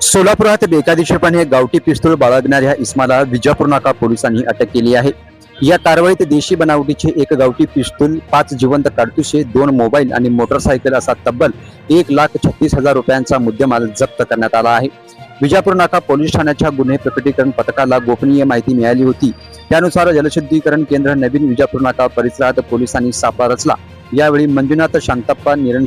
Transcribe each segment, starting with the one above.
सोलापुरात बेकायदेशीरपणे गावठी पिस्तूल बाळगणाऱ्या इस्माला विजापूर नाका पोलिसांनी अटक केली आहे. या कारवाईत देशी बनावटीचे एक गावठी पिस्तूल, 5 जिवंत काडतुसे, 2 मोबाईल आणि मोटरसायकल असा तब्बल 1,36,000 रुपयांचा मुद्देमाल जप्त करण्यात आला आहे. विजापूर नाका पोलीस ठाण्याच्या गुन्हे प्रकटीकरण पथकाला गोपनीय माहिती मिळाली होती. त्यानुसार जलशुद्धीकरण केंद्र नवीन विजापूर नाका परिसरात पोलिसांनी सापळा रचला. यावेळी मंजुनाथ शांतप्पा निरण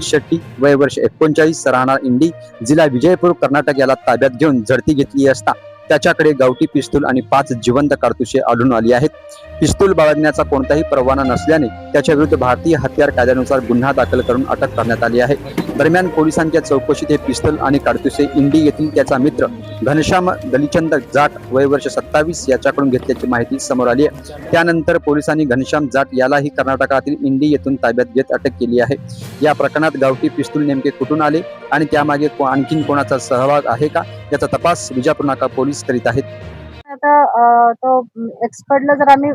वय वर्ष 39, राहणार इंडी, जिल्हा विजयपूर, कर्नाटक याला ताब्यात घेऊन झडती घेतली असता त्याच्याकडे गावठी पिस्तूल आणि 5 जिवंत काडतुसे आढळून आली आहेत. पिस्तूल बाळगण्याचा कोणताही परवाना नसल्याने त्याच्या विरुद्ध भारतीय हत्यार कायद्यानुसार गुन्हा दाखल करून अटक करण्यात आली आहे. दरम्यान पोलिसांच्या चौकशीत हे पिस्तूल आणि काडतुसे इंडी येथील त्याचा मित्र घनश्याम दलिचंद जाट वय वर्ष 27 याच्याकडून घेतल्याची माहिती समोर आली आहे. त्यानंतर पोलिसांनी घनश्याम जाट यालाही कर्नाटकातील इंडी येथून ताब्यात घेत अटक केली आहे. या प्रकरणात गावठी पिस्तूल नेमके कुठून आले आणि त्यामागे आणखीन कोणाचा सहभाग आहे का याचा तपास विजापूर नाका पोलीस करीत आहेत. आता तो एक्सपर्टला जर आम्ही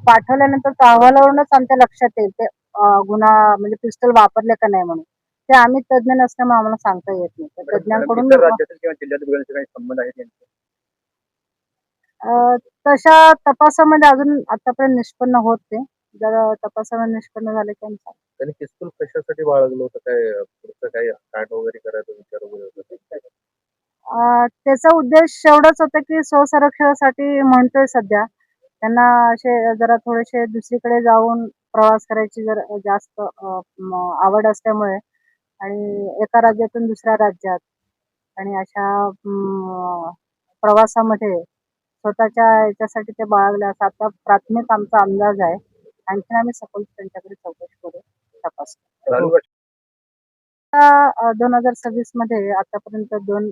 पाठवल्यानंतर त्या अहवालावरूनच आमच्या लक्षात येईल ते गुन्हा म्हणजे पिस्टल वापरले का नाही म्हणून. ते आम्ही तज्ञ नसल्यामुळे आम्हाला सांगता येत नाही. तर तज्ञांकडून संबंध आहे तशा तपासामध्ये अजून आतापर्यंत निष्पन्न होत ते. जर तपासामध्ये निष्पन्न झाले की आम्ही सांगू. त्यांनी पिस्तूल कशासाठी बाळगलं होतं? काय पुढचं काय कांड वगैरे करायचा विचार वगैरे होता? त्याचा उद्देश एवढाच होता की स्वसंरक्षणासाठी म्हणतोय सध्या. त्यांना असे जरा थोडेसे दुसरीकडे जाऊन प्रवास करायची जर जास्त आवड असल्यामुळे आणि एका राज्यातून दुसऱ्या राज्यात आणि अशा प्रवासामध्ये स्वतःच्या याच्यासाठी ते बाळगले असा आता प्राथमिक आमचा अंदाज आहे. आणखीन आम्ही सखोल त्यांच्याकडे चौकशी करू, तपास. 2026 मध्ये आतापर्यंत 2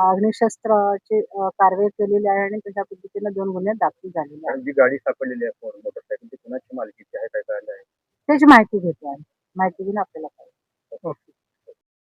अग्निशस्त्राची कारवाई केलेली आहे आणि तशा पद्धतीने 2 गुन्हे दाखल झालेले आहेत. जी गाडी सापडलेली आहे मोटरसायकल ती कुणाची मालकीची आहे, काय कळलं आहे? त्याची माहिती घेतो आम्ही. माहिती घेऊन आपल्याला कळेल.